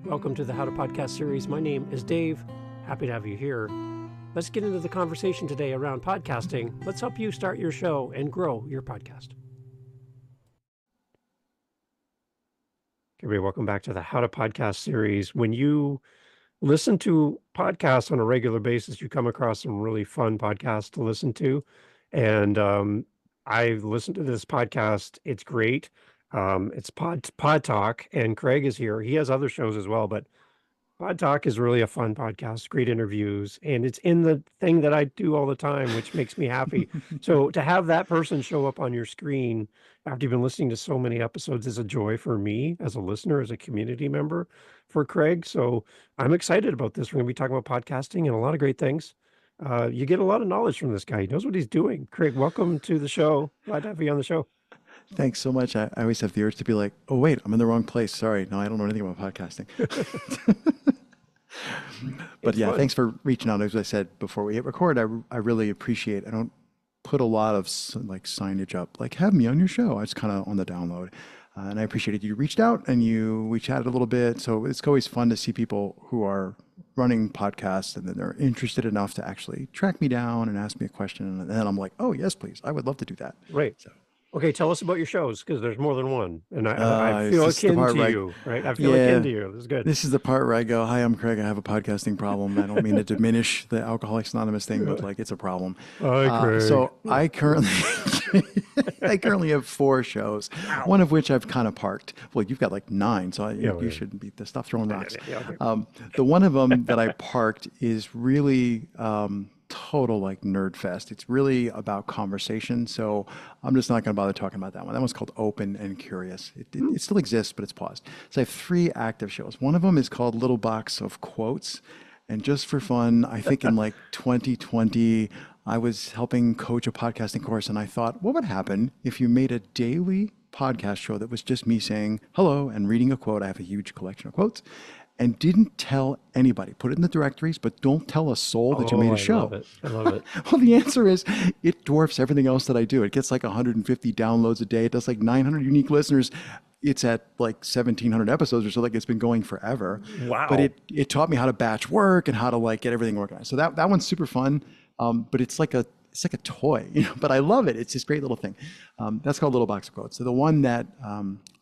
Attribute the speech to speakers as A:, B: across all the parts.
A: Welcome to the How to Podcast series. My name is Dave. Happy to have you here. Let's get into the conversation today around podcasting. Let's help you start your show and grow your podcast. Okay, welcome back to the How to Podcast series. When you listen to podcasts on a regular basis, you come across some really fun podcasts to listen to. And I've listened to this podcast. It's great. It's Pod Talk, and Craig is here. He has other shows as well, but Pod Talk is really a fun podcast, great interviews, and it's in the thing that I do all the time, which makes me happy. So to have that person show up on your screen after you've been listening to so many episodes is a joy for me as a listener, as a community member for Craig. So I'm excited about this. We're going to be talking about podcasting and a lot of great things. You get a lot of knowledge from this guy. He knows what he's doing. Craig, welcome to the show. Glad to have you on the show.
B: Thanks so much. I always have the urge to be like, oh, wait, I'm in the wrong place. Sorry. No, I don't know anything about podcasting. But yeah, thanks for reaching out. As I said before we hit record, I really appreciate. I don't put a lot of like signage up, like have me on your show. It's kind of on the download. And I appreciated you reached out and we chatted a little bit. So it's always fun to see people who are running podcasts and then they're interested enough to actually track me down and ask me a question. And then I'm like, oh, yes, please. I would love to do that.
A: Right. So. Okay, tell us about your shows, because there's more than one, and I feel akin to you, right? I feel akin to you. This is good.
B: This is the part where I go, hi, I'm Craig. I have a podcasting problem. I don't mean to diminish the Alcoholics Anonymous thing, but like it's a problem.
A: Hi, Craig.
B: So I currently have 4 shows, one of which I've kind of parked. Well, you've got like 9, so you shouldn't be the stuff throwing rocks. Okay. The one of them that I parked is really total like nerd fest. It's really about conversation. So I'm just not going to bother talking about that one. That one's called Open and Curious. It still exists, but it's paused. So I have 3 active shows. One of them is called Little Box of Quotes. And just for fun, I think in like 2020, I was helping coach a podcasting course. And I thought, what would happen if you made a daily podcast show that was just me saying hello and reading a quote? I have a huge collection of quotes. And didn't tell anybody. Put it in the directories, but don't tell a soul that you made a show.
A: I love it.
B: Well, the answer is it dwarfs everything else that I do. It gets like 150 downloads a day. It does like 900 unique listeners. It's at like 1,700 episodes or so. Like it's been going forever.
A: Wow.
B: But it taught me how to batch work and how to like get everything organized. So that one's super fun. But it's like a toy, but I love it. It's this great little thing. That's called Little Box of Quotes. So the one that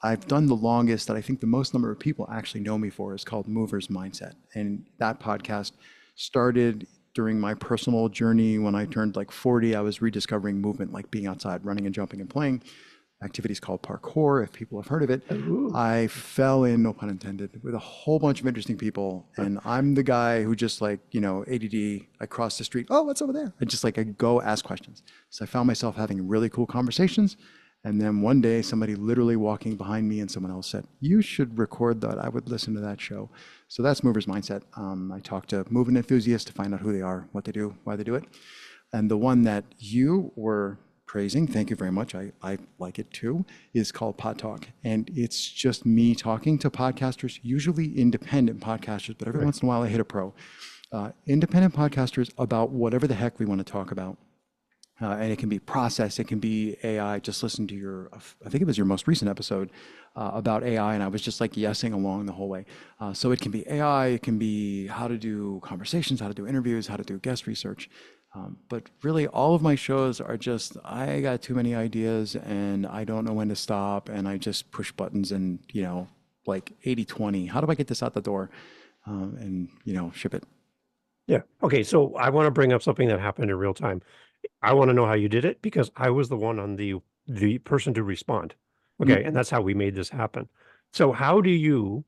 B: I've done the longest, that I think the most number of people actually know me for, is called Movers Mindset. And that podcast started during my personal journey. When I turned like 40, I was rediscovering movement, like being outside, running and jumping and playing. Activities called parkour, if people have heard of it. Ooh. I fell in, no pun intended, with a whole bunch of interesting people. And I'm the guy who just like, ADD, I cross the street, oh, what's over there? I go ask questions. So I found myself having really cool conversations. And then one day somebody literally walking behind me and someone else said, you should record that. I would listen to that show. So that's Movers Mindset. I talk to movement enthusiasts to find out who they are, what they do, why they do it. And the one that you were praising, thank you very much, I like it too, is called Pod Talk. And it's just me talking to podcasters, usually independent podcasters, but every once in a while I hit a pro. Independent podcasters about whatever the heck we want to talk about. And it can be process, it can be AI. Just listen to I think it was your most recent episode about AI, and I was just like yesing along the whole way. So it can be AI, it can be how to do conversations, how to do interviews, how to do guest research. But really all of my shows are just, I got too many ideas and I don't know when to stop, and I just push buttons and, like 80-20. How do I get this out the door and, ship it?
A: Yeah. Okay. So I want to bring up something that happened in real time. I want to know how you did it, because I was the one on the person to respond. Okay. Mm-hmm. And that's how we made this happen. So how do you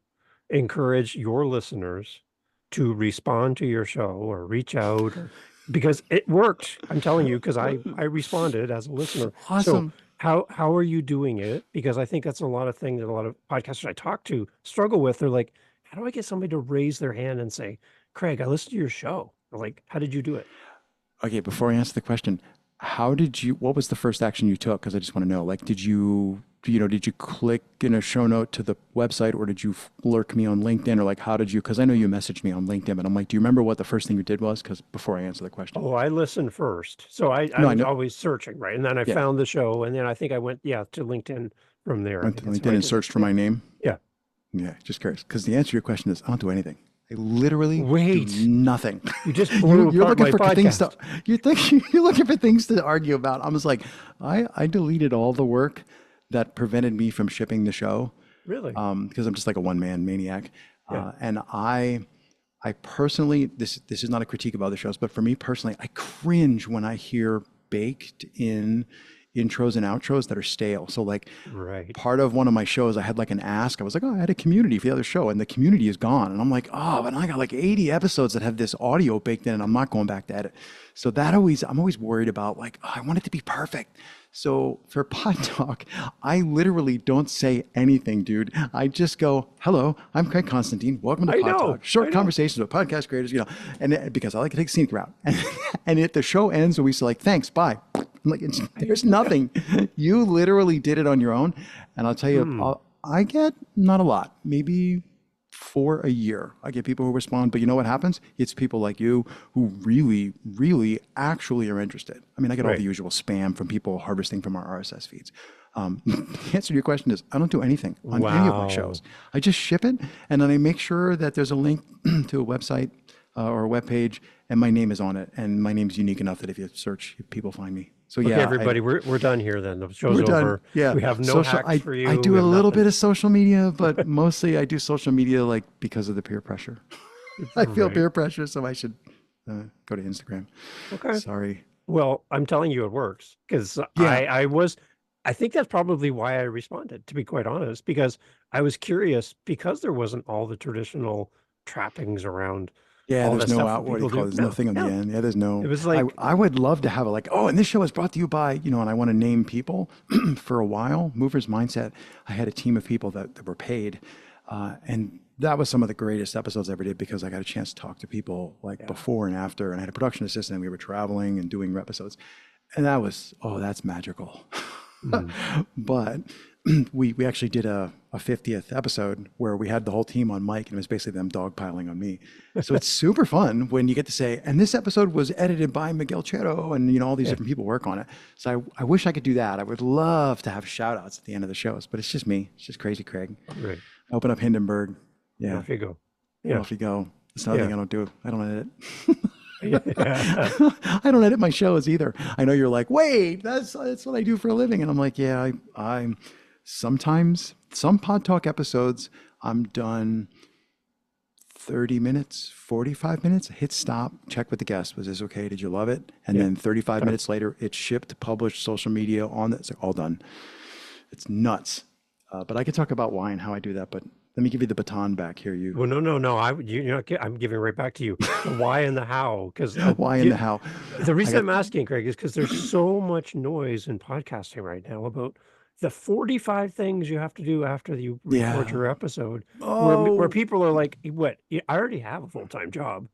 A: encourage your listeners to respond to your show or reach out? Because it worked, I'm telling you, because I responded as a listener.
B: Awesome.
A: So how are you doing it? Because I think that's a lot of things that a lot of podcasters I talk to struggle with. They're like, how do I get somebody to raise their hand and say, Craig, I listened to your show? Or like, how did you do it?
B: Okay, before I answer the question, what was the first action you took? Because I just want to know, like, did you click in a show note to the website, or did you lurk me on LinkedIn, or like, how did you, because I know you messaged me on LinkedIn, but I'm like, do you remember what the first thing you did was? Because before I answer the question.
A: Oh, I listened first. So I was always searching, right? And then I found the show, and then I think I went, to LinkedIn from there.
B: Went to LinkedIn and searched for my name?
A: Yeah.
B: Yeah, just curious. Because the answer to your question is I don't do anything. I literally do
A: Wait,
B: nothing.
A: you just blew
B: You're
A: apart
B: looking
A: my
B: for things
A: podcast.
B: to you're looking for things to argue about. I was like, I deleted all the work that prevented me from shipping the show
A: Really?
B: because I'm just like a one man maniac.
A: Yeah.
B: And I personally, this is not a critique of other shows, but for me personally, I cringe when I hear baked in intros and outros that are stale. So like
A: Right.
B: part of one of my shows, I had like an ask. I was like, oh, I had a community for the other show, and the community is gone. And I'm like, oh, but I got like 80 episodes that have this audio baked in, and I'm not going back to edit. So I'm always worried about like, oh, I want it to be perfect. So for Pod Talk, I literally don't say anything, dude. I just go, hello, I'm Craig Constantine. Welcome to
A: I
B: Pod
A: know.
B: Talk, short
A: I know.
B: conversations with podcast creators, and because I like to take a scenic route. And if the show ends and we say like, thanks, bye. I'm like, there's nothing. You literally did it on your own. And I'll tell you, I get not a lot, maybe 4 a year. I get people who respond, but you know what happens? It's people like you who really, really actually are interested. I mean, I get all the
A: Right.
B: usual spam from people harvesting from our RSS feeds. The answer to your question is I don't do anything on any of my shows.
A: Wow.
B: I just ship it, and then I make sure that there's a link to a website or a web page, and my name is on it. And my name is unique enough that if you search, people find me. So
A: Okay,
B: yeah,
A: everybody, we're done here then. The show's
B: we're done.
A: over.
B: Yeah.
A: We have no
B: Social.
A: hacks for
B: I
A: you.
B: do
A: We
B: a
A: have
B: little bit
A: nothing.
B: of social media, but mostly I do social media like because of the peer pressure. I feel
A: Right.
B: peer pressure, so I should go to Instagram.
A: Okay.
B: Sorry.
A: Well, I'm telling you it works because
B: Yeah.
A: I think that's probably why I responded, to be quite honest, because I was curious because there wasn't all the traditional trappings around
B: Yeah,
A: all
B: there's
A: that
B: no
A: stuff
B: out.
A: that
B: What do you
A: people
B: call it?
A: do.
B: There's
A: No,
B: nothing on the
A: no.
B: end. Yeah, there's
A: It
B: no.
A: was
B: I
A: like,
B: I would love to have it like, oh, and this show is brought to you by, and I want to name people. For a while, Movers Mindset, I had a team of people that were paid, and that was some of the greatest episodes I ever did because I got a chance to talk to people like
A: yeah.
B: before and after, and I had a production assistant. And we were traveling and doing episodes, and that was that's magical.
A: Mm.
B: But we actually did a 50th episode where we had the whole team on mic and it was basically them dogpiling on me. So it's super fun when you get to say, and this episode was edited by Miguel Chero and all these
A: Yeah.
B: different people work on it. So I wish I could do that. I would love to have shout outs at the end of the shows, but it's just me. It's just crazy Craig.
A: Right.
B: I open up Hindenburg. Yeah.
A: Off you go.
B: And
A: Yeah.
B: off you go. It's another thing I don't do. I don't edit.
A: Yeah.
B: I don't edit my shows either. I know you're like, wait, that's what I do for a living. And I'm like, yeah, I'm sometimes some Pod Talk episodes, I'm done 30 minutes, 45 minutes, hit stop, check with the guest. Was this okay? Did you love it? And
A: Yeah.
B: then 35 minutes later, it's shipped, published, social media on it. It's like all done. It's nuts. But I could talk about why and how I do that. But let me give you the baton back here. You
A: Well, no. I'm giving it right back to you. The why and the how, because
B: why and the how.
A: the
B: I
A: reason
B: got
A: I'm asking, Craig, is because there's so much noise in podcasting right now about the 45 things you have to do after you record
B: yeah.
A: your episode, where
B: Oh.
A: people are like, "What? I already have a full-time job.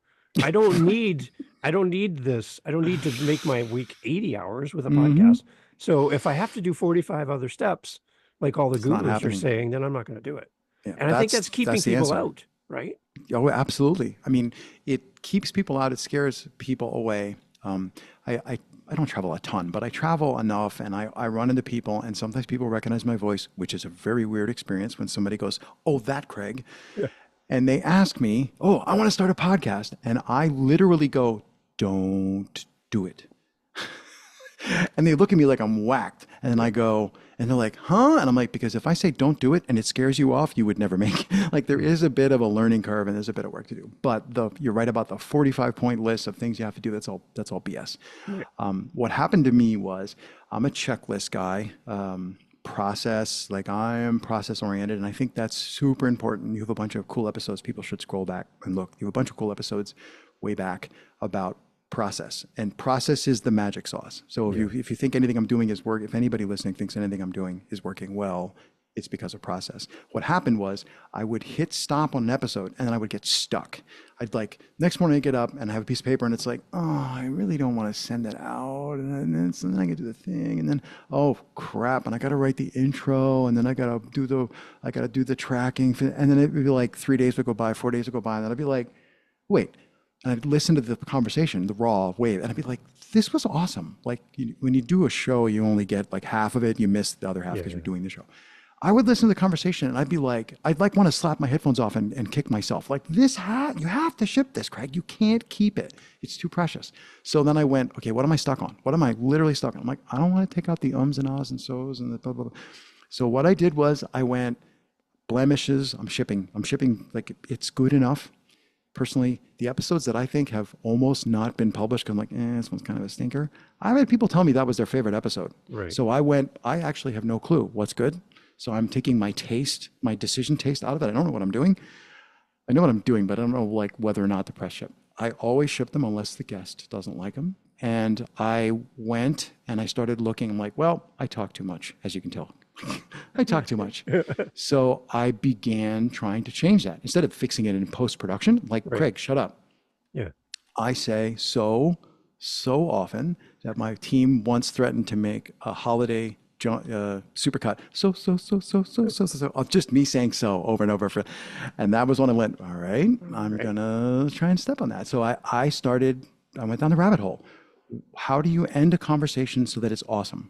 A: I don't need this. I don't need to make my week 80 hours with a
B: Mhm.
A: podcast. So if I have to do 45 other steps, like all the
B: It's not
A: gurus are
B: happening.
A: saying, then I'm not going to do it."
B: Yeah,
A: And I think that's keeping
B: that's the
A: people
B: answer.
A: out, right?
B: Oh, absolutely. I mean, it keeps people out. It scares people away. I don't travel a ton, but I travel enough, and I run into people, and sometimes people recognize my voice, which is a very weird experience when somebody goes, "Oh, that Craig,"
A: Yeah.
B: and they ask me, "Oh, I want to start a podcast," and I literally go, "Don't do it." And they look at me like I'm whacked. And then I go, and they're like, huh? And I'm like, because if I say don't do it and it scares you off, you would never make it. Like there is a bit of a learning curve and there's a bit of work to do. But you're right about the 45-point list of things you have to do. That's all BS. What happened to me was I'm a checklist guy. Process, like I am process oriented. And I think that's super important. You have a bunch of cool episodes. People should scroll back and look. You have a bunch of cool episodes way back about process, and process is the magic sauce. So if you think anything I'm doing is work, if anybody listening thinks anything I'm doing is working well, it's because of process. What happened was I would hit stop on an episode and then I would get stuck. I'd like next morning I get up and I have a piece of paper and it's like, oh, I really don't want to send that out. And then I get to the thing and then, oh crap. And I got to write the intro and then I got to do the tracking. And then it'd be like 3 days would go by, 4 days would go by. And then I'd be like, wait. And I'd listen to the conversation, the raw wave, and I'd be like, this was awesome. Like when you do a show, you only get like half of it. You miss the other half because you're doing the show. I would listen to the conversation and I'd be like, I'd like want to slap my headphones off and kick myself. Like this hat, you have to ship this, Craig. You can't keep it. It's too precious. So then I went, okay, what am I stuck on? What am I literally stuck on? I'm like, I don't want to take out the ums and ahs and so's and the blah, blah, blah. So what I did was I went blemishes. I'm shipping like it's good enough. Personally, the episodes that I think have almost not been published, 'cause I'm like, this one's kind of a stinker. I've had people tell me that was their favorite episode.
A: Right.
B: So I actually have no clue what's good. So I'm taking my decision taste out of it. I don't know what I'm doing. I know what I'm doing, but I don't know like whether or not to press ship. I always ship them unless the guest doesn't like them. And I went and I started looking. I'm like, well, I talk too much, as you can tell. I talk too much. So I began trying to change that. Instead of fixing it in post-production, like,
A: Right.
B: Craig, shut up.
A: Yeah.
B: I say so often that my team once threatened to make a holiday supercut. So, of just me saying so over and over. And that was when I went, all right, I'm going to try and step on that. So I went down the rabbit hole. How do you end a conversation so that it's awesome?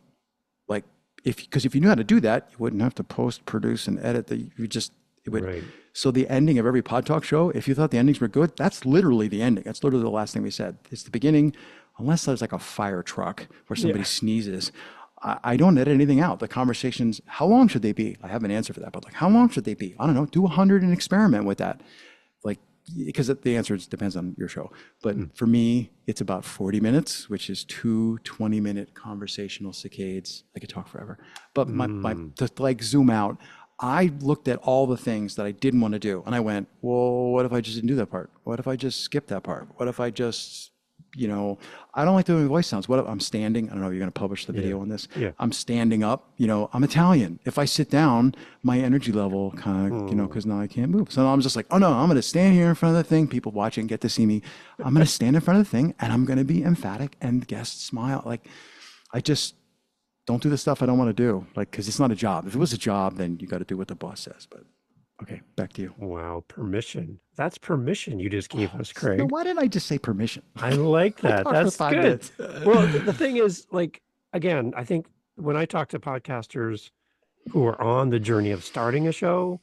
B: Like, because if you knew how to do that, you wouldn't have to post, produce, and edit. It would.
A: Right.
B: So the ending of every Pod Talk show, if you thought the endings were good, that's literally the ending. That's literally the last thing we said. It's the beginning, unless there's like a fire truck where somebody sneezes. I don't edit anything out. The conversations, how long should they be? I have an answer for that, but like, how long should they be? I don't know. Do 100 and experiment with that. Like, because the answer depends on your show. But for me, it's about 40 minutes, which is 2 20-minute conversational saccades. I could talk forever. But to like zoom out, I looked at all the things that I didn't want to do. And I went, well, what if I just didn't do that part? What if I just skipped that part? What if I just, I don't like doing voice sounds. What if I'm standing? I don't know if you're going to publish the video on this.
A: Yeah.
B: I'm standing up, I'm Italian. If I sit down, my energy level kind of, because now I can't move. So I'm just like, oh no, I'm going to stand here in front of the thing. People watching get to see me. I'm going to stand in front of the thing and I'm going to be emphatic and guests smile. Like, I just don't do the stuff I don't want to do. Like, because it's not a job. If it was a job, then you got to do what the boss says. But okay, back to you.
A: Wow, permission. That's permission you just gave us, Craig.
B: No, why didn't I just say permission?
A: I like that. That's
B: for 5
A: good.
B: minutes.
A: Well, the thing is, like, again, I think when I talk to podcasters who are on the journey of starting a show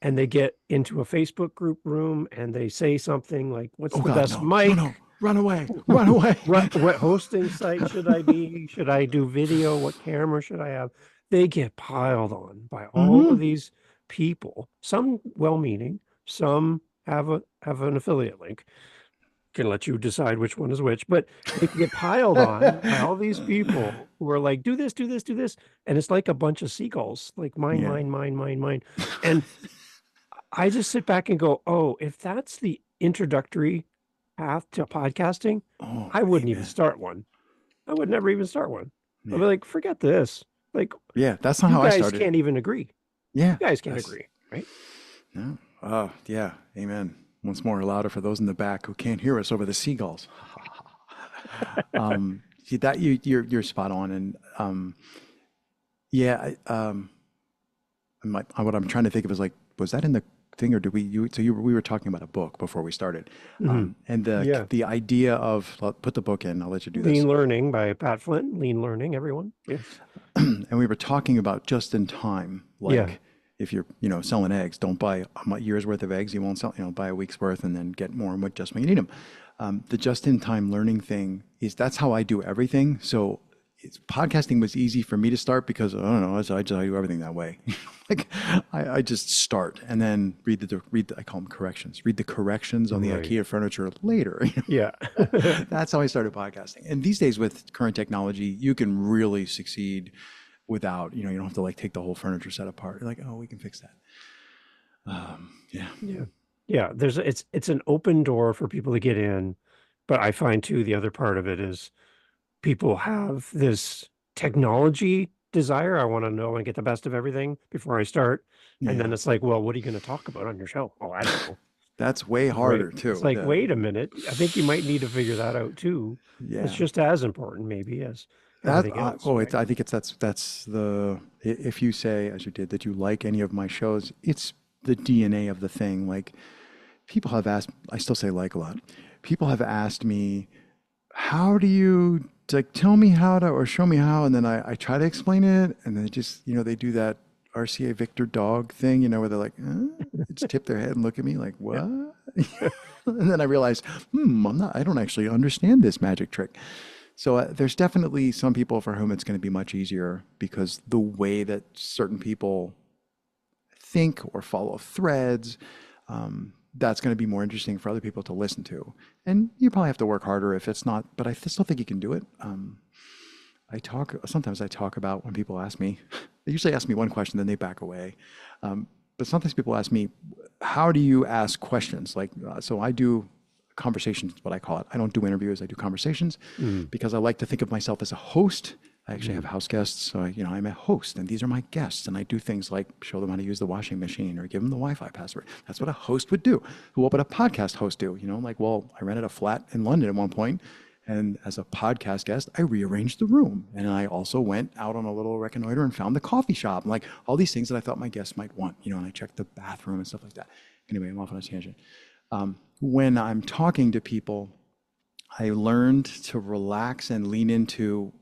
A: and they get into a Facebook group room and they say something like, what's the best mic?
B: No, run away, run away.
A: What hosting site should I be? Should I do video? What camera should I have? They get piled on by all of these people, some well-meaning, some have an affiliate link. Can let you decide which one is which, but they get piled on by all these people who are like, do this, do this, do this. And it's like a bunch of seagulls, like mine, mine, mine, mine, mine. And I just sit back and go, oh, if that's the introductory path to podcasting, I wouldn't even start one. I would never even start one. I'd be like, forget this. Like,
B: that's not how I started.
A: You guys can't even agree.
B: Yeah.
A: You guys can't agree, right?
B: No. Oh, yeah. Amen. Once more, louder for those in the back who can't hear us over the seagulls. You're spot on, and what I'm trying to think of is like, was that in the thing, or we were talking about a book before we started, and the idea of put the book in. I'll let you do this.
A: Lean Learning by Pat Flint. Lean Learning, everyone. Yes.
B: And we were talking about just in time, like. If you're, selling eggs, don't buy a year's worth of eggs. You won't sell, buy a week's worth and then get more just when you need them. The just-in-time learning thing that's how I do everything. So podcasting was easy for me to start because I don't know, I do everything that way. Like I just start and then read I call them corrections. Read the corrections on the IKEA furniture later.
A: Yeah,
B: that's how I started podcasting. And these days with current technology, you can really succeed without, you don't have to like take the whole furniture set apart. You're like, oh, we can fix that.
A: Yeah. It's an open door for people to get in, but I find too, the other part of it is people have this technology desire. I want to know and get the best of everything before I start. And then it's like, well, what are you going to talk about on your show? Oh, I don't know.
B: That's way harder too.
A: It's like, wait a minute. I think you might need to figure that out too. Yeah. It's just as important maybe as everything else.
B: I think that's the, if you say, as you did, that you like any of my shows, it's the DNA of the thing. Like people have asked, I still say like a lot. People have asked me, how do you tell me how to, or show me how. And then I try to explain it. And then just, they do that RCA Victor dog thing, where they're like, just tip their head and look at me like,
A: Yeah.
B: what? And then I realized, I don't actually understand this magic trick. So there's definitely some people for whom it's going to be much easier because the way that certain people think or follow threads, that's going to be more interesting for other people to listen to. And you probably have to work harder if it's not, but I still think you can do it. Sometimes I talk about when people ask me, they usually ask me one question, then they back away. But sometimes people ask me, how do you ask questions? So I do conversations, what I call it. I don't do interviews, I do conversations because I like to think of myself as a host. I actually have house guests, so I'm a host, and these are my guests, and I do things like show them how to use the washing machine or give them the Wi-Fi password. That's what a host would do. What would a podcast host do? I rented a flat in London at one point, and as a podcast guest, I rearranged the room, and I also went out on a little reconnoiter and found the coffee shop, and all these things that I thought my guests might want, and I checked the bathroom and stuff like that. Anyway, I'm off on a tangent. When I'm talking to people, I learned to relax and lean into,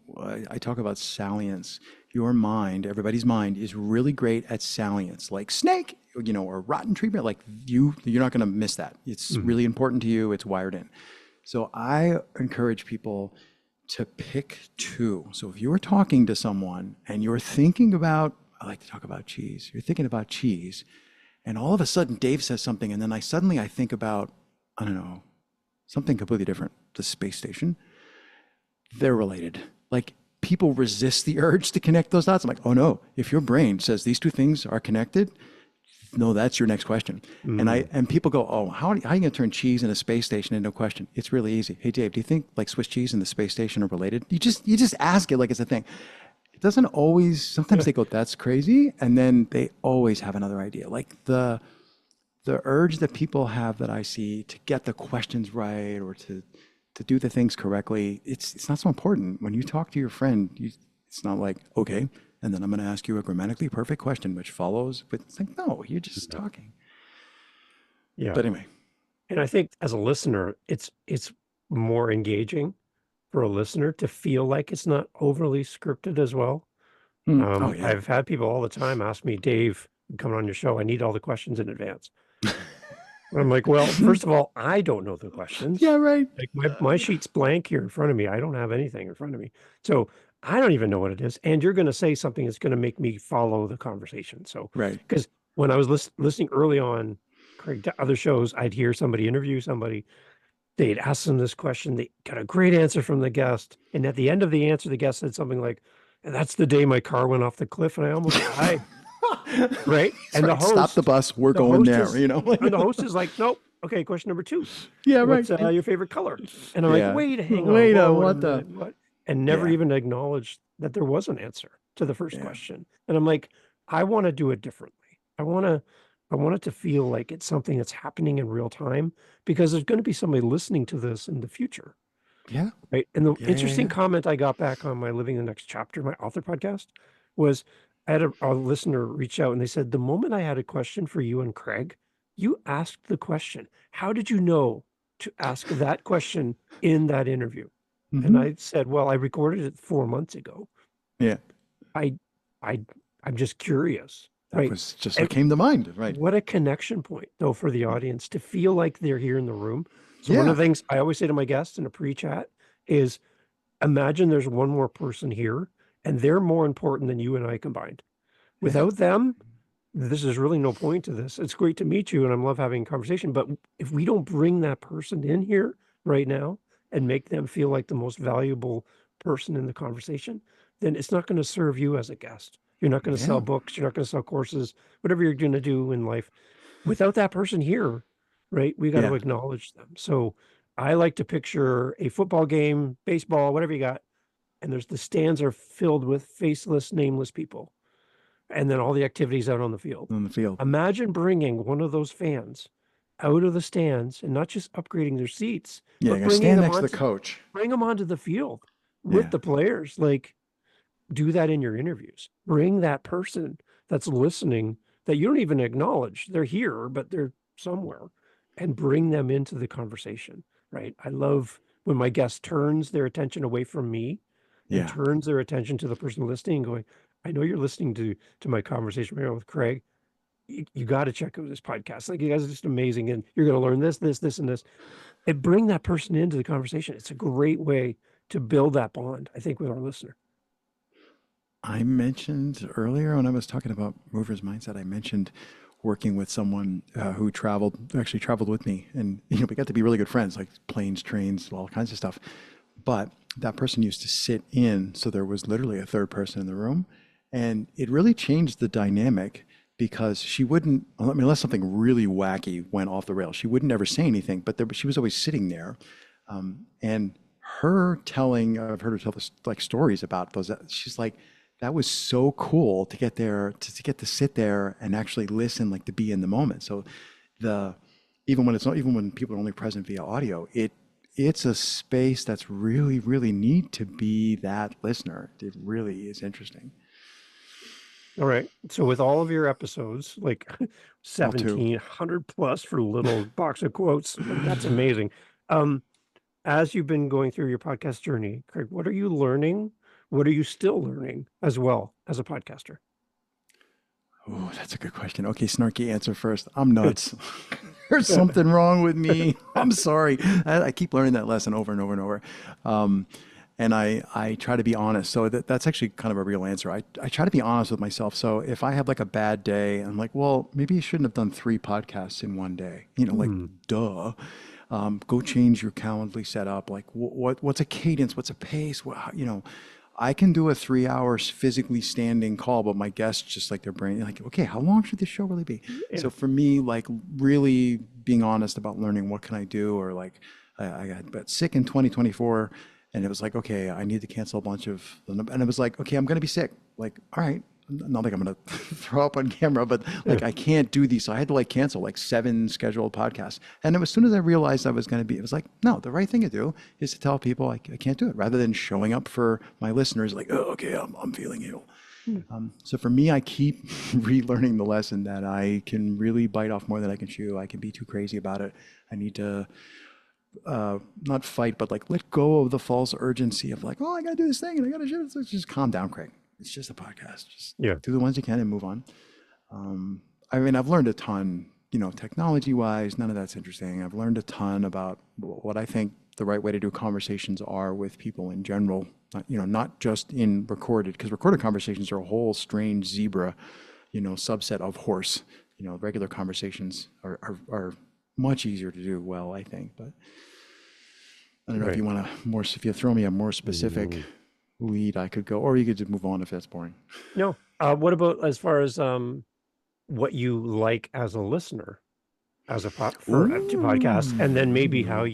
B: I talk about salience. Your mind, everybody's mind is really great at salience, like snake, or rotten treatment. Like you're not going to miss that. It's really important to you. It's wired in. So I encourage people to pick two. So if you're talking to someone and you're thinking about, I like to talk about cheese. You're thinking about cheese, and all of a sudden Dave says something, and then I think about, I don't know, something completely different. The space station. They're related. Like people resist the urge to connect those dots. I'm like, oh no, if your brain says these two things are connected, no, that's your next question. And people go, oh, how are you going to turn cheese and a space station into a question? It's really easy. Hey Dave, do you think like Swiss cheese and the space station are related? You just ask it like it's a thing. It doesn't always. Sometimes they go, that's crazy, and then they always have another idea. Like the urge that people have that I see to get the questions right or to do the things correctly, it's not so important. When you talk to your friend, it's not like, okay, and then I'm going to ask you a grammatically perfect question which follows, but it's like, no, you're just talking.
A: Yeah.
B: But anyway.
A: And I think as a listener, it's more engaging for a listener to feel like it's not overly scripted as well.
B: Oh yeah.
A: I've had people all the time ask me, Dave, I'm coming on your show, I need all the questions in advance. I'm like, well, first of all, I don't know the questions.
B: Yeah, right.
A: Like my sheet's blank here in front of me. I don't have anything in front of me. So I don't even know what it is. And you're going to say something that's going to make me follow the conversation. So,
B: Right.
A: because when I was listening early on, Craig, to other shows, I'd hear somebody interview somebody. They'd ask them this question. They got a great answer from the guest. And at the end of the answer, the guest said something like, and that's the day my car went off the cliff. And I almost died. Right. And
B: Right. Stop the bus. We're going there.
A: And the host is like, nope. Okay, question number 2.
B: Yeah,
A: What's
B: right.
A: your favorite color? And I'm like,
B: Yeah.
A: hang on,
B: Wait,
A: what a
B: what the?
A: minute, what? And never
B: Yeah.
A: even acknowledged that there was an answer to the first
B: Yeah.
A: question. And I'm like, I want to do it differently. I want it to feel like it's something that's happening in real time because there's going to be somebody listening to this in the future.
B: Yeah.
A: Right. And the
B: Yeah.
A: interesting comment I got back on my Living the Next Chapter, my author podcast, was I had a listener reach out and they said, the moment I had a question for you and Craig, you asked the question. How did you know to ask that question in that interview? And I said, well, I recorded it 4 months ago.
B: Yeah.
A: I, I'm just curious.
B: That
A: Right.
B: was just what came to mind. Right.
A: What a connection point, though, for the audience to feel like they're here in the room. So one
B: Yeah.
A: of the things I always say to my guests in a pre-chat is, imagine there's one more person here and they're more important than you and I combined. Without them, this is really no point to this. It's great to meet you and I love having a conversation. But if we don't bring that person in here right now and make them feel like the most valuable person in the conversation, then it's not going to serve you as a guest. You're not going to sell
B: Yeah.
A: books. You're not going to sell courses, whatever you're going to do in life. Without that person here, right, we got to
B: Yeah.
A: acknowledge them. So I like to picture a football game, baseball, whatever you got, and the stands are filled with faceless, nameless people, and then all the activities out on the field.
B: On the field.
A: Imagine bringing one of those fans out of the stands and not just upgrading their seats,
B: Yeah.
A: but
B: You gotta
A: bringing
B: stand
A: them
B: next to the
A: onto,
B: coach.
A: bring them onto the field with
B: Yeah.
A: the players. Like, do that in your interviews. Bring that person that's listening that you don't even acknowledge. They're here, but they're somewhere, and bring them into the conversation, right? I love when my guest turns their attention away from me and
B: Yeah.
A: turns their attention to the person listening and going, I know you're listening to my conversation right now with Craig. You got to check out this podcast. Like, you guys are just amazing, and you're going to learn this, this, this, and this, and bring that person into the conversation. It's a great way to build that bond, I think, with our listener.
B: I mentioned earlier when I was talking about Mover's Mindset, I mentioned working with someone who actually traveled with me. And, we got to be really good friends, like planes, trains, all kinds of stuff. But that person used to sit in, so there was literally a third person in the room. And it really changed the dynamic because she wouldn't, I mean, unless something really wacky went off the rails, she wouldn't ever say anything, but she was always sitting there. And I've heard her tell this, like, stories about those. She's like, that was so cool to get there, to get to sit there and actually listen, like to be in the moment. So even when people are only present via audio, it's a space that's really, really neat to be that listener. It really is interesting.
A: All right. So with all of your episodes, like
B: All two.
A: 1,700 plus for a little box of quotes, like, that's amazing. As you've been going through your podcast journey, Craig, what are you learning? What are you still learning as well as a podcaster?
B: Oh, that's a good question. Okay, snarky answer first. I'm
A: Good.
B: nuts. There's something wrong with me. I'm sorry. I keep learning that lesson over and over and over. And I try to be honest. So that's actually kind of a real answer. I try to be honest with myself. So if I have like a bad day, I'm like, well, maybe you shouldn't have done 3 podcasts in one day. Like, duh. Go change your Calendly setup. Like, what's a cadence? What's a pace? I can do a 3 hours physically standing call, but my guests just like their brain, like, okay, how long should this show really be?
A: Yeah.
B: So for me, like, really being honest about learning what can I do, or like I got sick in 2024 and it was like, okay, I need to cancel a bunch of, and it was like, okay, I'm going to be sick. Like, all right. Not like I'm going to throw up on camera, but like, I can't do these. So I had to like cancel like 7 scheduled podcasts. And as soon as I realized I was going to be, it was like, no, the right thing to do is to tell people I can't do it, rather than showing up for my listeners like, oh, okay, I'm feeling ill. So for me, I keep relearning the lesson that I can really bite off more than I can chew. I can be too crazy about it. I need to not fight, but like let go of the false urgency of like, oh, I got to do this thing and I got to shit. Just calm down, Craig. It's just a podcast. Just do the ones you can and move on. I mean, I've learned a ton, technology wise, none of that's interesting. I've learned a ton about what I think the right way to do conversations are with people in general, not just in recorded, because recorded conversations are a whole strange zebra, subset of horse. Regular conversations are much easier to do well, I think. But I don't know if you want to if you throw me a more specific lead, I could go, or you could just move on if that's boring.
A: No. What about as far as what you like as a listener, as a podcast, and then maybe how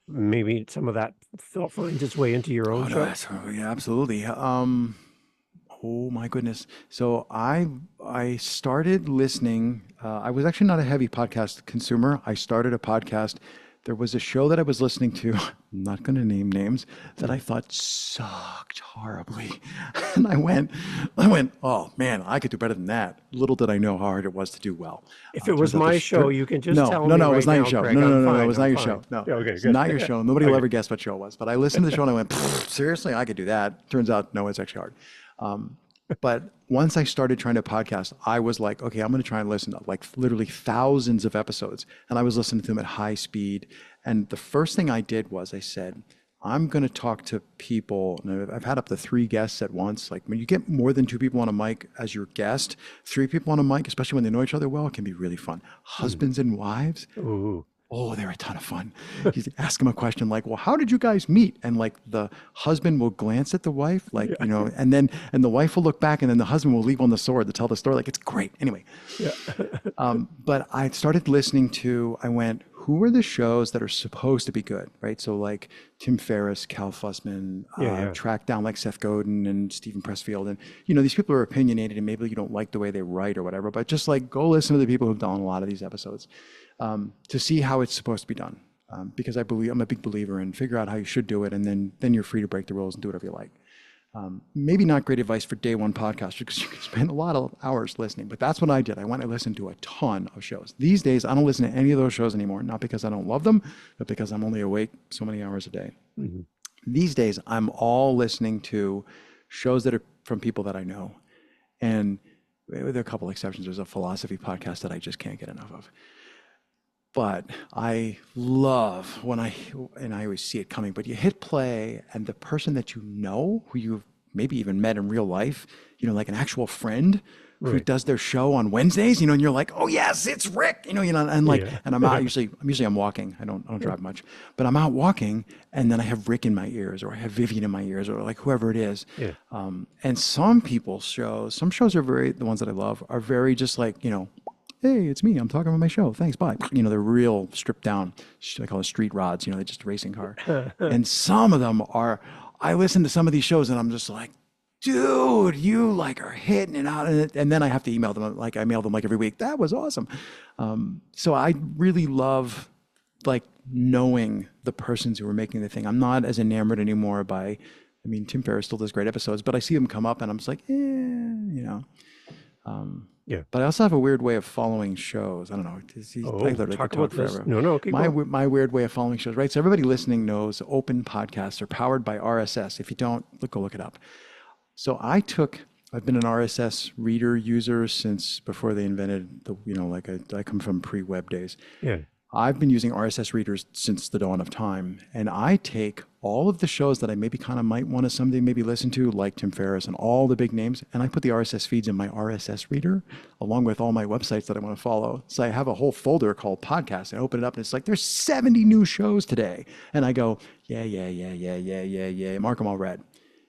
A: maybe some of that finds its way into your own show?
B: Yeah, absolutely. Oh my goodness. So I started listening. I was actually not a heavy podcast consumer. I started a podcast. There was a show that I was listening to, I'm not going to name names, that I thought sucked horribly. And I went, oh man, I could do better than that. Little did I know how hard it was to do well.
A: If it was my show, you can just tell me
B: it
A: right
B: was not
A: now,
B: your show.
A: Craig.
B: No, it was
A: I'm
B: not your
A: fine.
B: show. No,
A: Okay,
B: it's
A: good.
B: not your show. Nobody will
A: Okay.
B: ever guess what show it was. But I listened to the show and I went, seriously, I could do that. Turns out, no, it's actually hard. But once I started trying to podcast, I was like, okay, I'm going to try and listen to like literally thousands of episodes. And I was listening to them at high speed. And the first thing I did was I said, I'm going to talk to people. And I've had up to 3 guests at once. Like when you get more than 2 people on a mic as your guest, 3 people on a mic, especially when they know each other well, it can be really fun. Husbands and wives.
A: Ooh.
B: Oh, they're a ton of fun. You ask them a question like, well, how did you guys meet? And like the husband will glance at the wife, like, and the wife will look back and then the husband will leap on the sword to tell the story. Like, it's great. Anyway. But I started listening I went, who are the shows that are supposed to be good, right? So like Tim Ferriss, Cal Fussman, track down like Seth Godin and Stephen Pressfield. And, these people are opinionated and maybe you don't like the way they write or whatever, but just like go listen to the people who've done a lot of these episodes. To see how it's supposed to be done, because I'm a big believer in figure out how you should do it, and then you're free to break the rules and do whatever you like. Maybe not great advice for day one podcasters because you can spend a lot of hours listening, but that's what I did. I went and listened to a ton of shows. These days, I don't listen to any of those shows anymore, not because I don't love them, but because I'm only awake so many hours a day. These days, I'm all listening to shows that are from people that I know. And with a couple exceptions, there's a philosophy podcast that I just can't get enough of. But I love and I always see it coming, but you hit play and the person that you know, who you've maybe even met in real life, like an actual friend who
A: Right.
B: does their show on Wednesdays, and you're like, oh yes, it's Rick, and like,
A: Yeah.
B: and I'm out usually I'm walking. I don't drive much, but I'm out walking and then I have Rick in my ears or I have Vivian in my ears or like whoever it is.
A: Yeah.
B: And some people's shows, some shows are the ones that I love are very just like, hey, it's me. I'm talking about my show. Thanks. Bye. They're real stripped down. I call it street rods. They're just a racing car. And some of them are, I listen to some of these shows and I'm just like, dude, you like are hitting it out. And then I have to email them. Like I mail them like every week. That was awesome. So I really love like knowing the persons who are making the thing. I'm not as enamored anymore Tim Ferriss still does great episodes, but I see them come up and I'm just like,
A: Yeah.
B: But I also have a weird way of following shows. I don't know. I literally
A: Talk
B: could
A: about
B: talk
A: this.
B: forever.
A: No, keep going.
B: My weird way of following shows, right? So everybody listening knows open podcasts are powered by RSS. If you don't, go look it up. So I've been an RSS reader user since before they invented I come from pre-web days.
A: Yeah.
B: I've been using RSS readers since the dawn of time, and I take all of the shows that I maybe kind of might want to someday maybe listen to, like Tim Ferriss and all the big names, and I put the RSS feeds in my RSS reader along with all my websites that I want to follow. So I have a whole folder called podcasts. I open it up and it's like, there's 70 new shows today. And I go, yeah, mark them all red.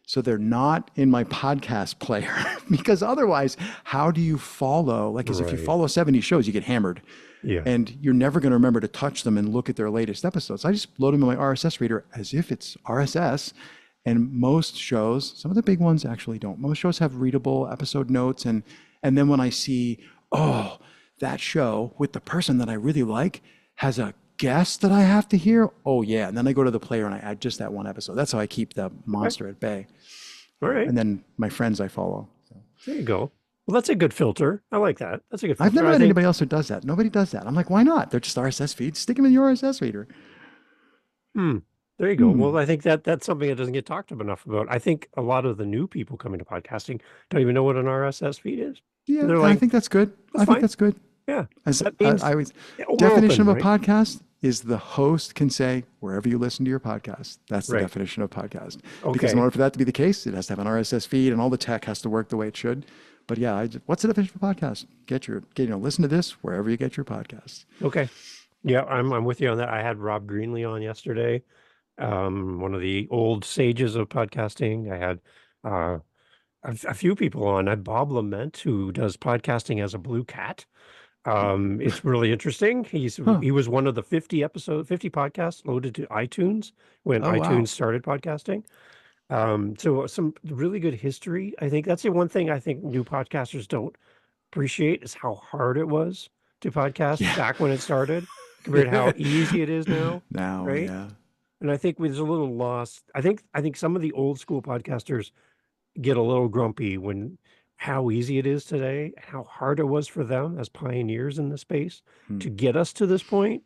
B: So they're not in my podcast player because otherwise, how do you follow? Like, because if you
A: Right.
B: follow 70 shows, you get hammered.
A: Yeah.
B: And you're never going to remember to touch them and look at their latest episodes. I just load them in my RSS reader as if it's RSS. And most shows, some of the big ones actually don't. Most shows have readable episode notes. And then when I see, oh, that show with the person that I really like has a guest that I have to hear, oh yeah. And then I go to the player and I add just that one episode. That's how I keep the monster at bay.
A: All right.
B: And then my friends I follow. So.
A: There you go. Well, that's a good filter. I like that. That's a good filter.
B: I've never met anybody else who does that. Nobody does that. I'm like, why not? They're just RSS feeds. Stick them in your RSS reader.
A: There you go. Well, I think that's something that doesn't get talked enough about. I think a lot of the new people coming to podcasting don't even know what an RSS feed is.
B: Yeah,
A: They're like,
B: I think that's good. I think that's good.
A: Yeah.
B: As
A: That means
B: I always,
A: we're
B: definition
A: open,
B: of a
A: right?
B: podcast is the host can say wherever you listen to your podcast. That's the
A: Right.
B: definition of podcast.
A: Okay.
B: Because in order for that to be the case, it has to have an RSS feed and all the tech has to work the way it should. But yeah, what's the definition of a podcast? Listen to this wherever you get your podcasts.
A: Okay. Yeah, I'm with you on that. I had Rob Greenlee on yesterday, one of the old sages of podcasting. I had a few people on. I had Bob Lament, who does podcasting as a blue cat. It's really interesting. He was one of the 50 podcasts loaded to iTunes when
B: Oh, wow.
A: iTunes started podcasting. So some really good history. I think that's the one thing I think new podcasters don't appreciate is how hard it was to podcast back when it started compared to how easy it is now.
B: Now,
A: Right.
B: yeah.
A: And I think there's a little lost. I think some of the old school podcasters get a little grumpy when how easy it is today, how hard it was for them as pioneers in the space to get us to this point.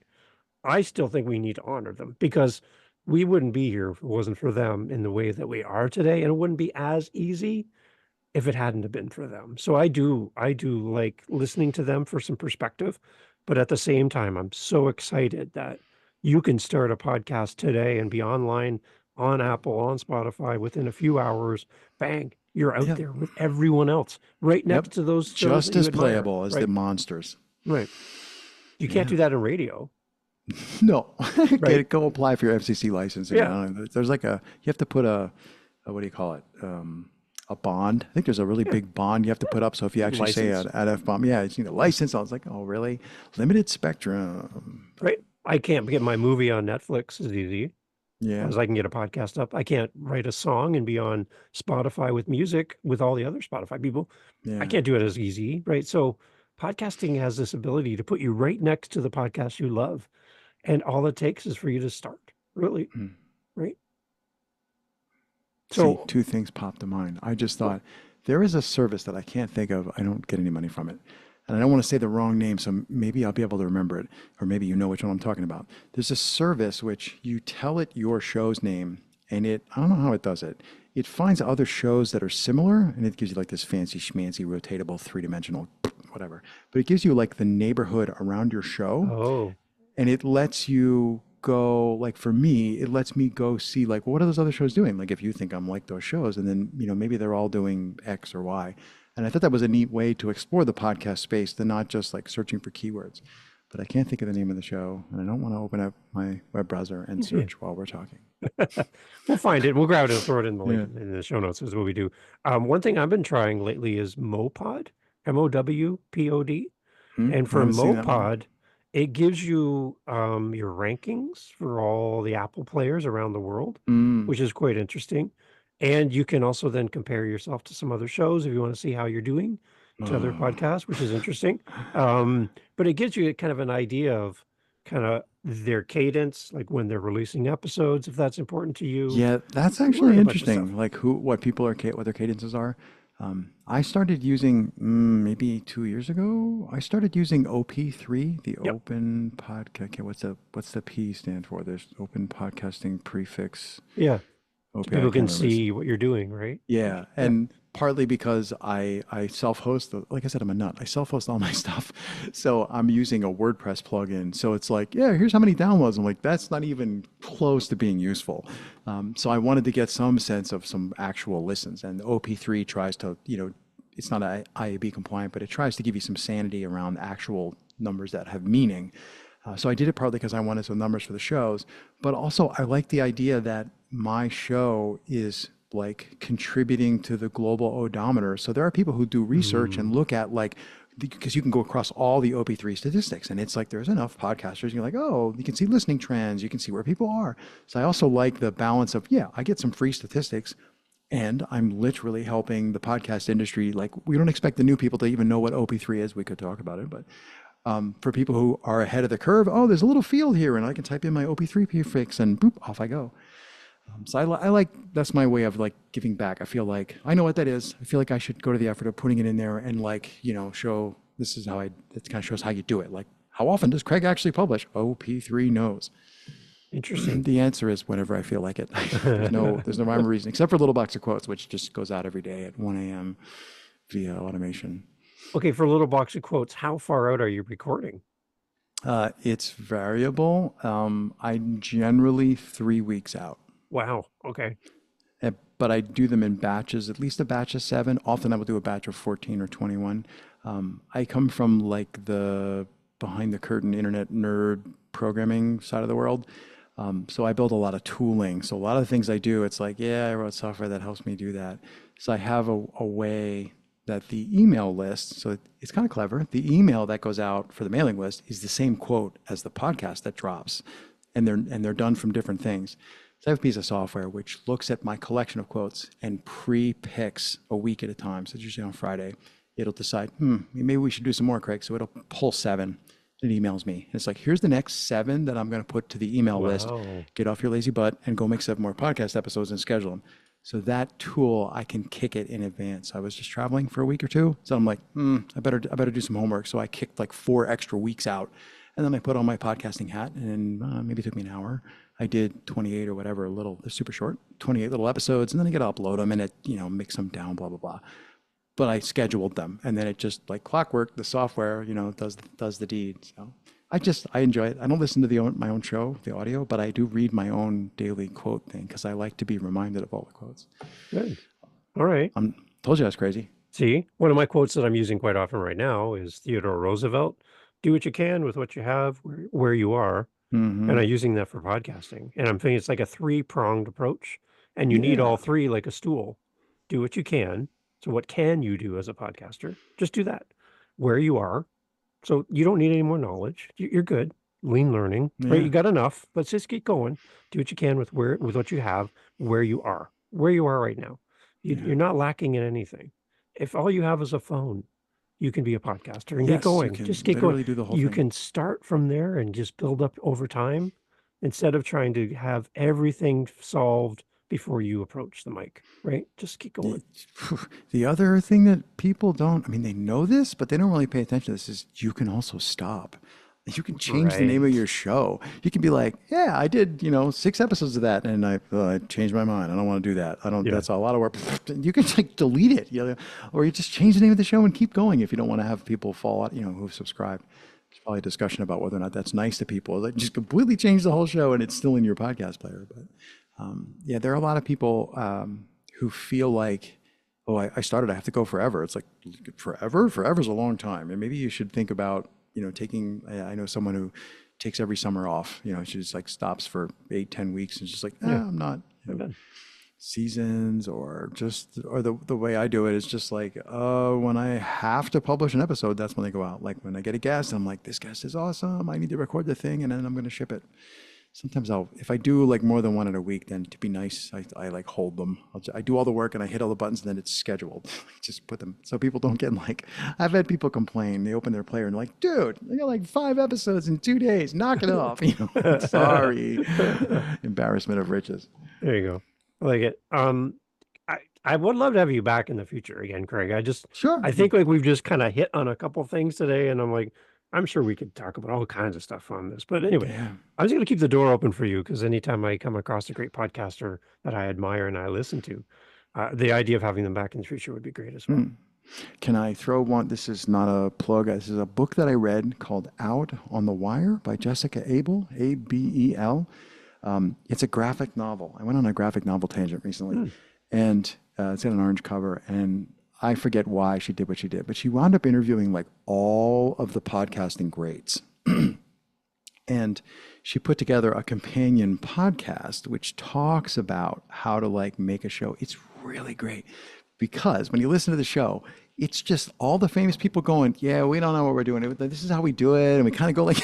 A: I still think we need to honor them because we wouldn't be here if it wasn't for them in the way that we are today. And it wouldn't be as easy if it hadn't have been for them. So I do like listening to them for some perspective, but at the same time, I'm so excited that you can start a podcast today and be online on Apple, on Spotify within a few hours. Bang, you're out there with everyone else right next to those shows
B: Just
A: that you
B: as
A: admire,
B: playable as
A: right?
B: the monsters.
A: Right. You can't do that in radio.
B: No,
A: Right.
B: go apply for your FCC license.
A: Yeah.
B: There's like you have to put a what do you call it? A bond. I think there's a really big bond you have to put up. So if you actually say
A: License.
B: an F-bomb, yeah, you need a license. I was like, oh, really? Limited spectrum.
A: Right. I can't get my movie on Netflix as easy
B: Yeah.
A: as I can get a podcast up. I can't write a song and be on Spotify with music with all the other Spotify people.
B: Yeah.
A: I can't do it as easy, right? So podcasting has this ability to put you right next to the podcast you love. And all it takes is for you to start, really, right?
B: See,
A: So
B: two things popped to mind. I just thought there is a service that I can't think of. I don't get any money from it. And I don't want to say the wrong name, so maybe I'll be able to remember it, or maybe you know which one I'm talking about. There's a service which you tell it your show's name, and I don't know how it does it. it finds other shows that are similar, and it gives you like this fancy schmancy rotatable three-dimensional whatever. But it gives you like the neighborhood around your show,
A: Oh,
B: and it lets you go, like for me, it lets me go see like, well, what are those other shows doing? Like if you think I'm like those shows, and then maybe they're all doing X or Y. And I thought that was a neat way to explore the podcast space, than not just like searching for keywords. But I can't think of the name of the show, and I don't want to open up my web browser and
A: yeah.
B: search while we're talking.
A: We'll find it. We'll grab it and throw it in the link
B: Yeah.
A: in the show notes is what we do. One thing I've been trying lately is Mopod, Mowpod. And
B: I
A: for
B: haven't seen that one.
A: Mopod, it gives you your rankings for all the Apple players around the world,
B: Mm.
A: which is quite interesting. And you can also then compare yourself to some other shows if you want to see how you're doing to other
B: Oh.
A: podcasts, which is interesting. But it gives you kind of an idea of kind of their cadence, like when they're releasing episodes, if that's important to you.
B: Yeah, that's
A: You learn
B: actually
A: a bunch of stuff.
B: interesting. Like what people are, what their cadences are. I started using maybe 2 years ago. I started using OP3, the
A: Yep.
B: Open Podcast. Okay, what's the P stand for? There's Open Podcasting Prefix.
A: Yeah. So
B: OP, I
A: people
B: can't
A: can
B: remember.
A: see what you're doing, right?
B: Yeah,
A: Yeah.
B: and partly because I self-host, like I said, I'm a nut. I self-host all my stuff. So I'm using a WordPress plugin. So it's like, yeah, here's how many downloads. I'm like, that's not even close to being useful. So I wanted to get some sense of some actual listens. And OP3 tries to, it's not IAB compliant, but it tries to give you some sanity around actual numbers that have meaning. So I did it partly because I wanted some numbers for the shows, but also I like the idea that my show is like contributing to the global odometer. So there are people who do research and look at like, because you can go across all the OP3 statistics, and it's like there's enough podcasters. You're like, oh, you can see listening trends, you can see where people are. So I also like the balance of, yeah, I get some free statistics, and I'm literally helping the podcast industry. Like, we don't expect the new people to even know what OP3 is. We could talk about it, but for people who are ahead of the curve, oh, there's a little field here, and I can type in my OP3 prefix, and boop, off I go. So I like, that's my way of like giving back. I feel like I know what that is. I feel like I should go to the effort of putting it in there and like, show this is how it kind of shows how you do it. Like, how often does Craig actually publish? OP3 knows.
A: Interesting.
B: The answer is whenever I feel like it. There's no rhyme or reason, except for Little Box of Quotes, which just goes out every day at 1 a.m. via automation.
A: Okay, for a little box of quotes, how far out are you recording?
B: It's variable. I'm generally 3 weeks out.
A: Wow. Okay.
B: But I do them in batches, at least a batch of 7. Often I will do a batch of 14 or 21. I come from like the behind the curtain internet nerd programming side of the world. So I build a lot of tooling. So a lot of the things I do, it's like, yeah, I wrote software that helps me do that. So I have a way that the email list, so it's kind of clever. The email that goes out for the mailing list is the same quote as the podcast that drops, and they're done from different things. So I have a piece of software which looks at my collection of quotes and pre-picks a week at a time. So it's usually on Friday. It'll decide, maybe we should do some more, Craig. So it'll pull 7. It emails me. And it's like, here's the next 7 that I'm going to put to the email list.
A: Wow.
B: Get off your lazy butt and go make 7 more podcast episodes and schedule them. So that tool, I can kick it in advance. I was just traveling for a week or 2. So I'm like, I better do some homework. So I kicked like 4 extra weeks out. And then I put on my podcasting hat, and maybe it took me an hour. I did 28 or whatever, they're super short, 28 little episodes, and then I get to upload them and it, mix them down, blah, blah, blah. But I scheduled them, and then it just like clockwork, the software, does the deed. So I enjoy it. I don't listen to my own show, the audio, but I do read my own daily quote thing because I like to be reminded of all the quotes.
A: Good. All right.
B: Told you I was crazy.
A: See, one of my quotes that I'm using quite often right now is Theodore Roosevelt. Do what you can with what you have, where you are.
B: Mm-hmm.
A: And I'm using that for podcasting. And I'm thinking it's like a 3-pronged approach. And you need
B: Yeah.
A: all 3 like a stool. Do what you can. So what can you do as a podcaster? Just do that. Where you are. So you don't need any more knowledge. You're good. Lean learning, right?
B: Yeah.
A: You got enough. Let's just keep going. Do what you can with what you have, where you are right now. You're not lacking in anything. If all you have is a phone, you can be a podcaster and get
B: Yes,
A: going.
B: you can
A: Just get
B: literally
A: going.
B: do the whole
A: You
B: thing.
A: can start from there and just build up over time instead of trying to have everything solved before you approach the mic, right? Just keep going.
B: The other thing that people don't, I mean, they know this, but they don't really pay attention to this is you can also stop. You can change the name of
A: Right.
B: your show. You can be like, yeah, I did, 6 episodes of that, and I changed my mind. I don't want to do that. I don't.
A: Yeah.
B: That's a lot of work. You can like delete it, or you just change the name of the show and keep going if you don't want to have people fall out, who've subscribed. There's probably a discussion about whether or not that's nice to people. Like just completely change the whole show and it's still in your podcast player. But yeah, there are a lot of people who feel like, oh, I started, I have to go forever. It's like forever? Forever is a long time. And maybe you should think about, taking, I know someone who takes every summer off, she just like stops for 8, 10 weeks and just like,
A: Yeah.
B: I'm not,
A: I'm done.
B: seasons or the way I do it is just like, when I have to publish an episode, that's when they go out. Like when I get a guest, I'm like, this guest is awesome. I need to record the thing and then I'm going to ship it. Sometimes if I do like more than one in a week, then to be nice, I like hold them. I do all the work and I hit all the buttons and then it's scheduled. Just put them so people don't get like, I've had people complain. They open their player and they're like, dude, I got like 5 episodes in 2 days. Knock it off. Sorry. Embarrassment of riches.
A: There you go. I like it. I would love to have you back in the future again, Craig.
B: Sure.
A: I think like we've just kind of hit on a couple things today, and I'm like, I'm sure we could talk about all kinds of stuff on this. But anyway,
B: Yeah.
A: I'm just gonna keep the door open for you because anytime I come across a great podcaster that I admire and I listen to, the idea of having them back in the future would be great as well.
B: Can I throw one? This is not a plug. This is a book that I read called Out on the Wire by Jessica Abel, Abel. It's a graphic novel. I went on a graphic novel tangent recently, and it's got an orange cover. And I forget why she did what she did, but she wound up interviewing like all of the podcasting greats. And she put together a companion podcast which talks about how to like make a show. It's really great because when you listen to the show, it's just all the famous people going, yeah, we don't know what we're doing. This is how we do it. And we kind of go like,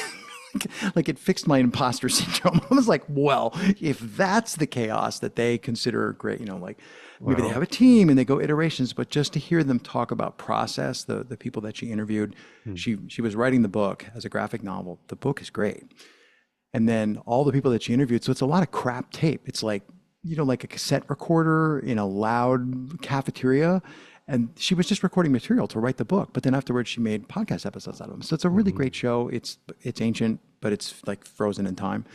B: like it fixed my imposter syndrome. I was like, well, if that's the chaos that they consider great, like maybe they
A: Wow.
B: have a team and they go iterations, but just to hear them talk about process, the people that she interviewed, she was writing the book as a graphic novel. The book is great. And then all the people that she interviewed, so it's a lot of crap tape. It's like, like a cassette recorder in a loud cafeteria. And she was just recording material to write the book. But then afterwards, she made podcast episodes out of them. So it's a really great show. It's ancient, but it's like frozen in time.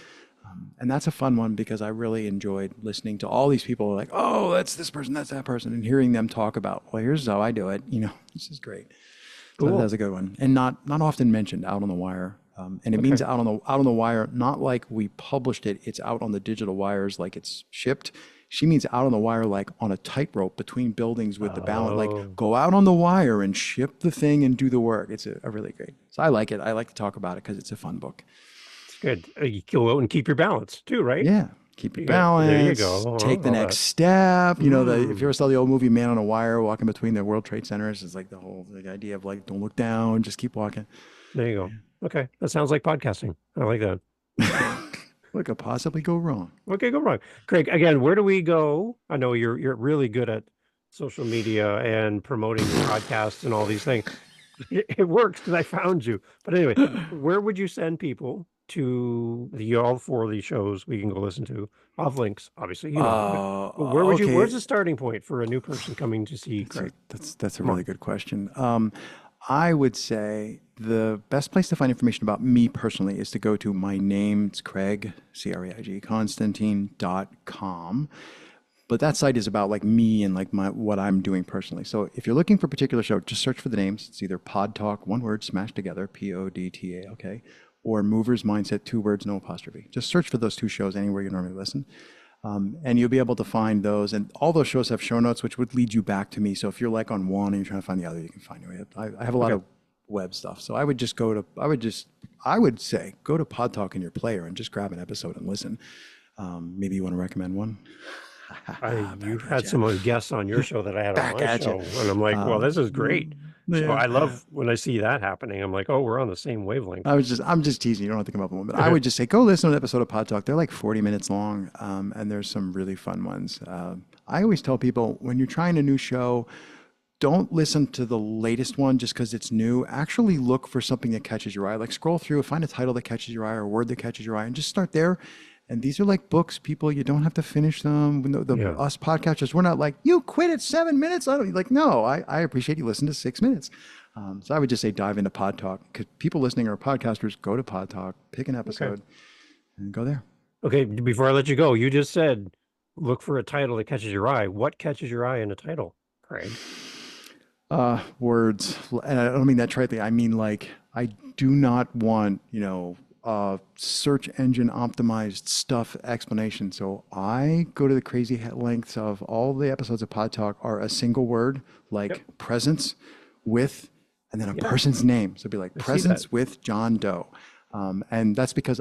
B: And that's a fun one because I really enjoyed listening to all these people like, oh, that's this person, that's that person, and hearing them talk about, well, here's how I do it. This is great. So
A: Cool.
B: that's a good one. And not often mentioned, Out on the Wire. And it means out on the wire, not like we published it. It's out on the digital wires, like it's shipped. She means out on the wire, like on a tightrope between buildings with the balance, like go out on the wire and ship the thing and do the work. It's a really great. So I like it. I like to talk about it because it's a fun book.
A: It's good. You go out and keep your balance too, right?
B: Yeah. Keep your
A: There you
B: balance.
A: go.
B: Take the
A: All
B: next
A: that.
B: step. If you ever saw the old movie Man on a Wire, walking between the World Trade Centers, it's like the whole idea of like, don't look down, just keep walking.
A: There you go. Okay. That sounds like podcasting. I like that.
B: What could possibly go wrong?
A: Okay, go wrong. Craig, again, where do we go? I know you're really good at social media and promoting your podcasts and all these things. It works because I found you. But anyway, where would you send people to all 4 of these shows we can go listen to? I'll have links, obviously, but where would
B: Okay.
A: where's the starting point for a new person coming to see Craig?
B: That's a really good question. I would say the best place to find information about me personally is to go to my name. It's Craig, Craig, Constantine.com. But that site is about like me and like what I'm doing personally. So if you're looking for a particular show, just search for the names. It's either Pod Talk, one word, smashed together, PODTALK, or Movers Mindset, 2 words, no apostrophe. Just search for those 2 shows anywhere you normally listen. And you'll be able to find those. And all those shows have show notes, which would lead you back to me. So if you're like on one and you're trying to find the other, you can find it. I have a lot of web stuff. So I would say, go to Pod Talk in your player and just grab an episode and listen. Maybe you want to recommend one?
A: You've had some guests on your show that I had on my
B: at
A: show,
B: you.
A: and I'm like, well, this is great. So
B: Yeah.
A: I love when I see that happening. I'm like, oh, we're on the same wavelength.
B: I'm just teasing. You don't have to come up with one, but I would just say, go listen to an episode of Pod Talk. They're like 40 minutes long, and there's some really fun ones. I always tell people when you're trying a new show, don't listen to the latest one just because it's new. Actually look for something that catches your eye. Like scroll through, find a title that catches your eye or a word that catches your eye, and just start there. And these are like books, people. You don't have to finish them.
A: Yeah.
B: Us podcasters, we're not like, you quit at 7 minutes. I don't like, no, I appreciate you listening to 6 minutes. So I would just say dive into Pod Talk, because people listening are podcasters. Go to Pod Talk, pick an episode, and go there.
A: Okay. Before I let you go, you just said, look for a title that catches your eye. What catches your eye in a title, Craig?
B: Words. And I don't mean that tritely. I mean, like, I do not want, search engine optimized stuff explanation. So I go to the crazy lengths of all the episodes of Pod Talk are a single word, like presence with, and then a person's name. So it'd be like presence with John Doe. And that's because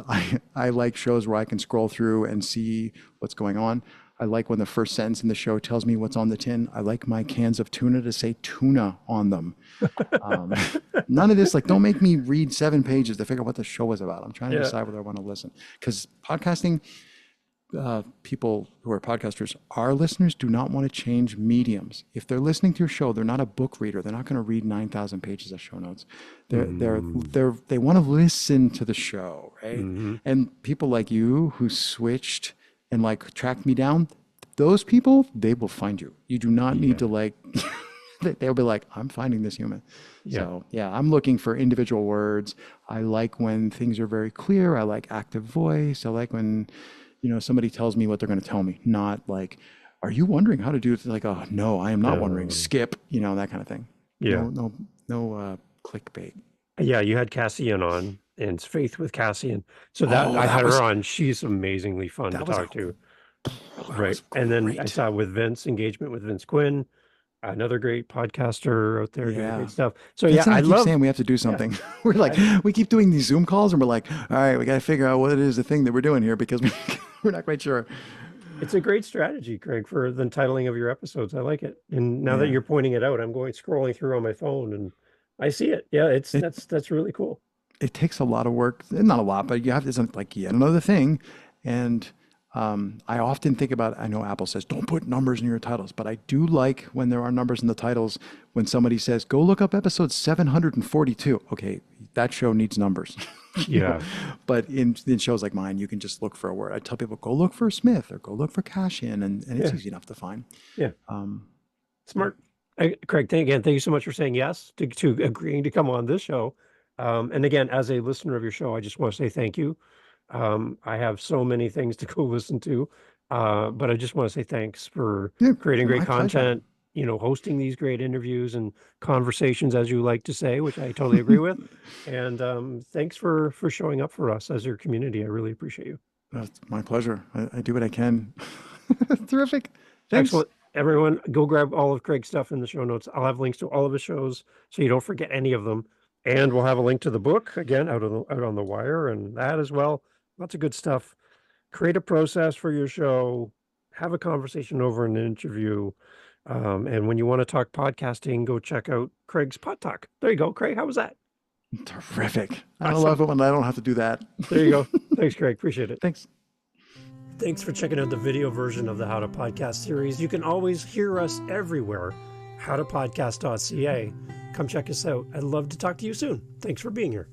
B: I like shows where I can scroll through and see what's going on. I like when the first sentence in the show tells me what's on the tin. I like my cans of tuna to say tuna on them. None of this, like, don't make me read 7 pages to figure out what the show is about. I'm trying to decide whether I want to listen. Because podcasting, people who are podcasters, our listeners do not want to change mediums. If they're listening to your show, they're not a book reader. They're not going to read 9,000 pages of show notes. They want to listen to the show, right? And people like you who switched and like tracked me down, those people, they will find you. You do not need to like, they'll be like, I'm finding this human. So I'm looking for individual words. I like when things are very clear. I like active voice. I like when, somebody tells me what they're going to tell me, not like, are you wondering how to do it? Like, oh no, I am not wondering. Skip, that kind of thing. No clickbait.
A: Yeah, you had Cassian on, and it's Faith with Cassian. So I had her on. She's amazingly fun to talk to. Right. And then I saw with Vince, engagement with Vince Quinn, another great podcaster out there doing great stuff. So
B: I keep saying we have to do something. We're like, we keep doing these Zoom calls and we're like, all right, we got to figure out what it is, the thing that we're doing here, because we're not quite sure.
A: It's a great strategy, Craig, for the titling of your episodes. I like it. And now that you're pointing it out, I'm scrolling through on my phone and I see it. Yeah, that's really cool.
B: It takes a lot of work, not a lot, but you have to, like, yet another thing. And I often think about, I know Apple says, don't put numbers in your titles, but I do like when there are numbers in the titles, when somebody says, go look up episode 742. Okay, that show needs numbers.
A: Yeah.
B: But in shows like mine, you can just look for a word. I tell people, go look for Smith or go look for Cash-in, and it's easy enough to find.
A: Yeah. Smart. Craig, thank you so much for saying yes to agreeing to come on this show. And again, as a listener of your show, I just want to say thank you. I have so many things to go listen to, but I just want to say thanks for creating great content, hosting these great interviews and conversations, as you like to say, which I totally agree with. And thanks for showing up for us as your community. I really appreciate you.
B: That's my pleasure. I do what I can. Terrific. Thanks.
A: Excellent. Everyone, go grab all of Craig's stuff in the show notes. I'll have links to all of his shows so you don't forget any of them. And we'll have a link to the book, again, out on the wire, and that as well. Lots of good stuff. Create a process for your show. Have a conversation over an interview. And when you want to talk podcasting, go check out Craig's Pod Talk. There you go, Craig. How was that?
B: Terrific. I love it when I don't have to do that.
A: There you go. Thanks, Craig. Appreciate it.
B: Thanks.
A: Thanks for checking out the video version of the How to Podcast series. You can always hear us everywhere. howtopodcast.ca. Come check us out. I'd love to talk to you soon. Thanks for being here.